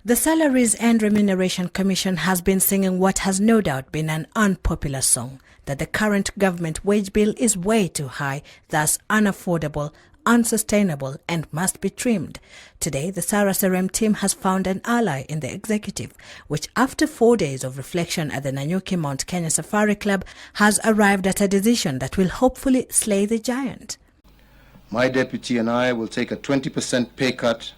The Salaries and Remuneration Commission has been singing what has no doubt been an unpopular song, that the current government wage bill is way too high, thus unaffordable, unsustainable and must be trimmed. Today, the SARA-SEREM team has found an ally in the executive, which after 4 days of reflection at the Nanyuki Mount Kenya Safari Club has arrived at a decision that will hopefully slay the giant. My deputy and I will take a 20% pay cut,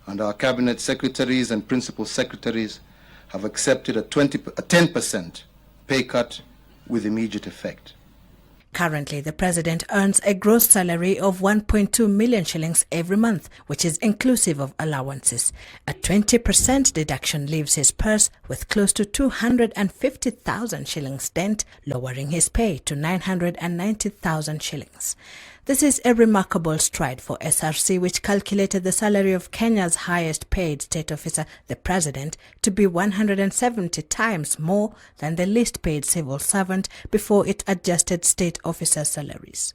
and our cabinet secretaries and principal secretaries have accepted a 10% pay cut with immediate effect. Currently, the president earns a gross salary of 1.2 million shillings every month, which is inclusive of allowances. A 20% deduction leaves his purse with close to 250,000 shillings dent, lowering his pay to 990,000 shillings. This is a remarkable stride for SRC, which calculated the salary of Kenya's highest paid state officer, the president, to be 170 times more than the least paid civil servant before it adjusted state officer salaries.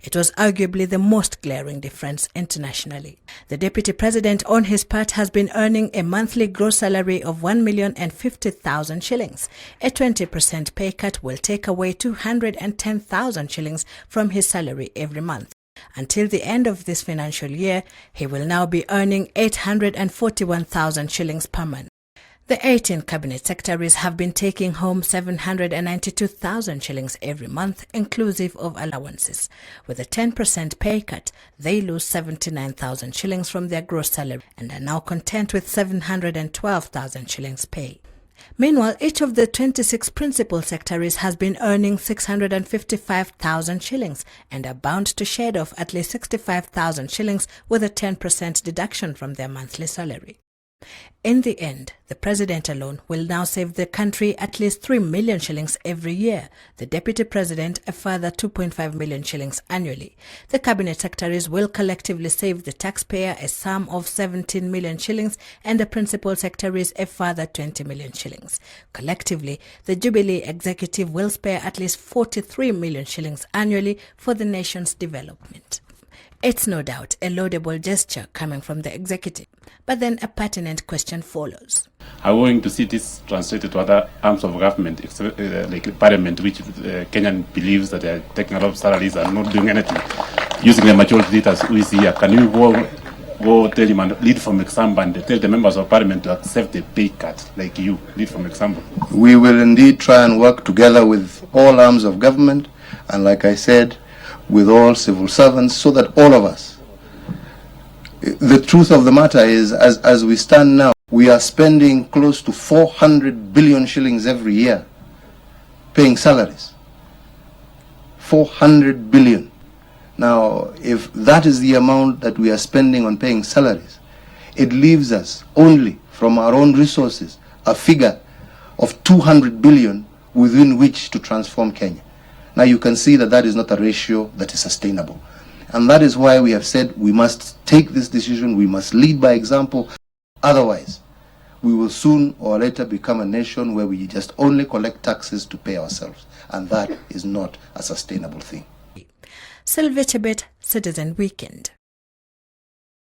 It was arguably the most glaring difference internationally. The deputy president, on his part, has been earning a monthly gross salary of 1,050,000 shillings. A 20% pay cut will take away 210,000 shillings from his salary every month. Until the end of this financial year, he will now be earning 841,000 shillings per month. The 18 cabinet secretaries have been taking home 792,000 shillings every month, inclusive of allowances. With a 10% pay cut, they lose 79,000 shillings from their gross salary and are now content with 712,000 shillings pay. Meanwhile, each of the 26 principal secretaries has been earning 655,000 shillings and are bound to shed off at least 65,000 shillings with a 10% deduction from their monthly salary. In the end, the president alone will now save the country at least 3 million shillings every year, the deputy president a further 2.5 million shillings annually. The cabinet secretaries will collectively save the taxpayer a sum of 17 million shillings and the principal secretaries a further 20 million shillings. Collectively, the Jubilee executive will spare at least 43 million shillings annually for the nation's development. It's no doubt a laudable gesture coming from the executive, but then a pertinent question follows. Are we going to see this translated to other arms of government, like Parliament, which Kenyan believes that they are taking a lot of salaries and not doing anything, using the majority leaders who is here? Can you go tell him and lead from example and tell the members of Parliament to accept the pay cut like you, lead from example? We will indeed try and work together with all arms of government, and like I said, with all civil servants, so that all of us, the truth of the matter is, as we stand now, we are spending close to 400 billion shillings every year paying salaries. 400 billion. Now, if that is the amount that we are spending on paying salaries, it leaves us only from our own resources a figure of 200 billion within which to transform Kenya. Now you can see that that is not a ratio that is sustainable. And that is why we have said we must take this decision, we must lead by example. Otherwise, we will soon or later become a nation where we just only collect taxes to pay ourselves. And that is not a sustainable thing. Sylvia Chebet, Citizen Weekend.